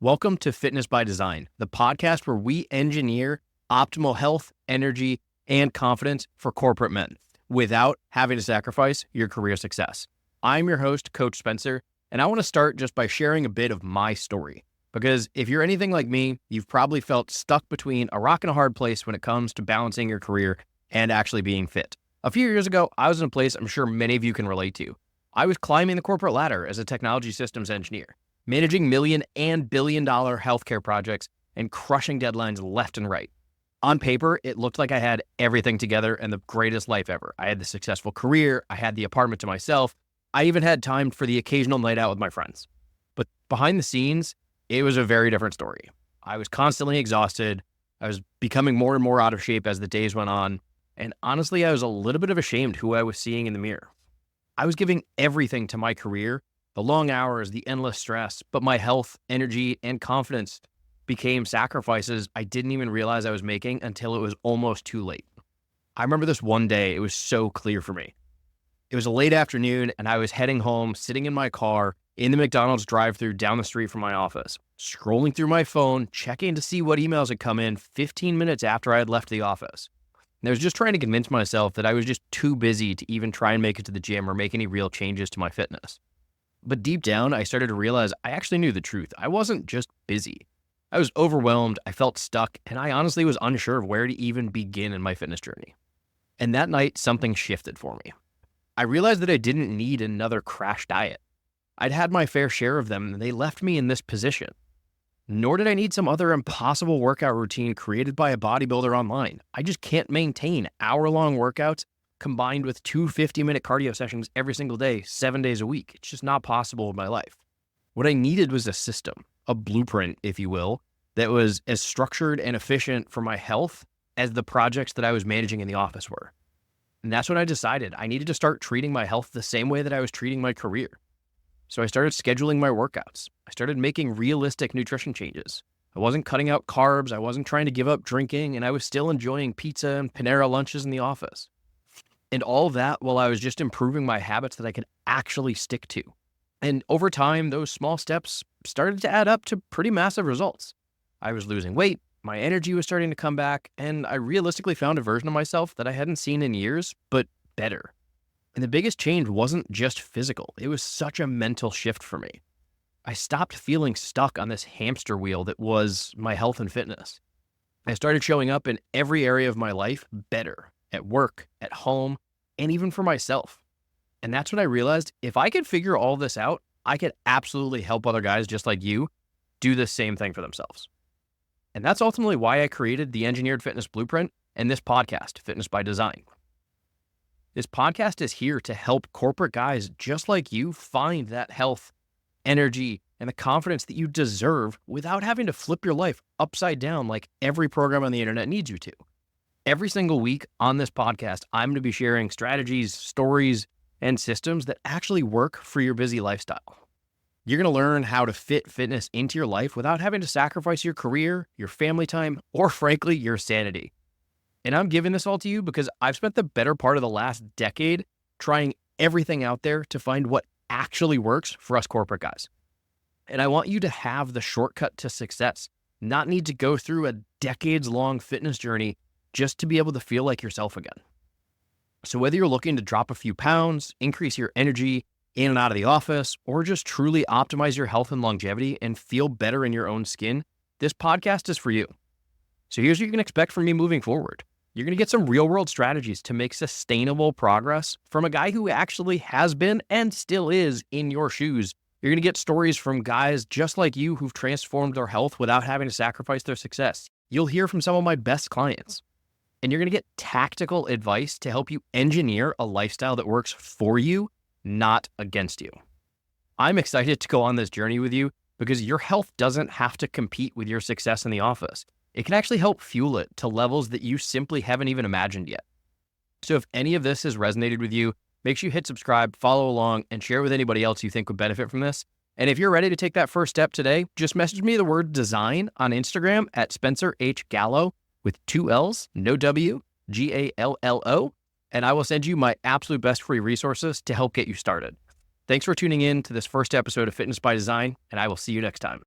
Welcome to Fitness by Design, the podcast where we engineer optimal health, energy, and confidence for corporate men without having to sacrifice your career success. I'm your host, Coach Spencer, and I want to start just by sharing a bit of my story. Because if you're anything like me, you've probably felt stuck between a rock and a hard place when it comes to balancing your career and actually being fit. A few years ago, I was in a place I'm sure many of you can relate to. I was climbing the corporate ladder as a technology systems engineer, managing million and billion-dollar healthcare projects and crushing deadlines left and right. On paper, it looked like I had everything together and the greatest life ever. I had the successful career, I had the apartment to myself, I even had time for the occasional night out with my friends. But behind the scenes, it was a very different story. I was constantly exhausted, I was becoming more and more out of shape as the days went on, and honestly, I was a little bit of ashamed who I was seeing in the mirror. I was giving everything to my career, the long hours, the endless stress, but my health, energy, and confidence became sacrifices I didn't even realize I was making until it was almost too late. I remember this one day, it was so clear for me. It was a late afternoon and I was heading home, sitting in my car in the McDonald's drive-thru down the street from my office, scrolling through my phone, checking to see what emails had come in 15 minutes after I had left the office. And I was just trying to convince myself that I was just too busy to even try and make it to the gym or make any real changes to my fitness. But deep down, I started to realize I actually knew the truth. I wasn't just busy. I was overwhelmed, I felt stuck, and I honestly was unsure of where to even begin in my fitness journey. And that night, something shifted for me. I realized that I didn't need another crash diet. I'd had my fair share of them, and they left me in this position. Nor did I need some other impossible workout routine created by a bodybuilder online. I just can't maintain hour-long workouts combined with 2 50-minute cardio sessions every single day, 7 days a week. It's just not possible in my life. What I needed was a system, a blueprint, if you will, that was as structured and efficient for my health as the projects that I was managing in the office were. And that's when I decided I needed to start treating my health the same way that I was treating my career. So I started scheduling my workouts. I started making realistic nutrition changes. I wasn't cutting out carbs. I wasn't trying to give up drinking, and I was still enjoying pizza and Panera lunches in the office. And all of that while I was just improving my habits that I could actually stick to. And over time, those small steps started to add up to pretty massive results. I was losing weight, my energy was starting to come back, and I realistically found a version of myself that I hadn't seen in years, but better. And the biggest change wasn't just physical. It was such a mental shift for me. I stopped feeling stuck on this hamster wheel that was my health and fitness. I started showing up in every area of my life better, at work, at home, and even for myself. And that's when I realized if I could figure all this out, I could absolutely help other guys just like you do the same thing for themselves. And that's ultimately why I created the Engineered Fitness Blueprint and this podcast, Fitness by Design. This podcast is here to help corporate guys just like you find that health, energy, and the confidence that you deserve without having to flip your life upside down like every program on the internet needs you to. Every single week on this podcast, I'm going to be sharing strategies, stories, and systems that actually work for your busy lifestyle. You're going to learn how to fit fitness into your life without having to sacrifice your career, your family time, or frankly, your sanity. And I'm giving this all to you because I've spent the better part of the last decade trying everything out there to find what actually works for us corporate guys. And I want you to have the shortcut to success, not need to go through a decades-long fitness journey just to be able to feel like yourself again. So whether you're looking to drop a few pounds, increase your energy in and out of the office, or just truly optimize your health and longevity and feel better in your own skin, this podcast is for you. So here's what you can expect from me moving forward. You're going to get some real-world strategies to make sustainable progress from a guy who actually has been and still is in your shoes. You're going to get stories from guys just like you who've transformed their health without having to sacrifice their success. You'll hear from some of my best clients. And you're going to get tactical advice to help you engineer a lifestyle that works for you, not against you. I'm excited to go on this journey with you because your health doesn't have to compete with your success in the office. It can actually help fuel it to levels that you simply haven't even imagined yet. So if any of this has resonated with you, make sure you hit subscribe, follow along, and share with anybody else you think would benefit from this. And if you're ready to take that first step today, just message me the word design on Instagram at Spencer H. Gallo with 2 L's, no W, Gallo, and I will send you my absolute best free resources to help get you started. Thanks for tuning in to this first episode of Fitness by Design, and I will see you next time.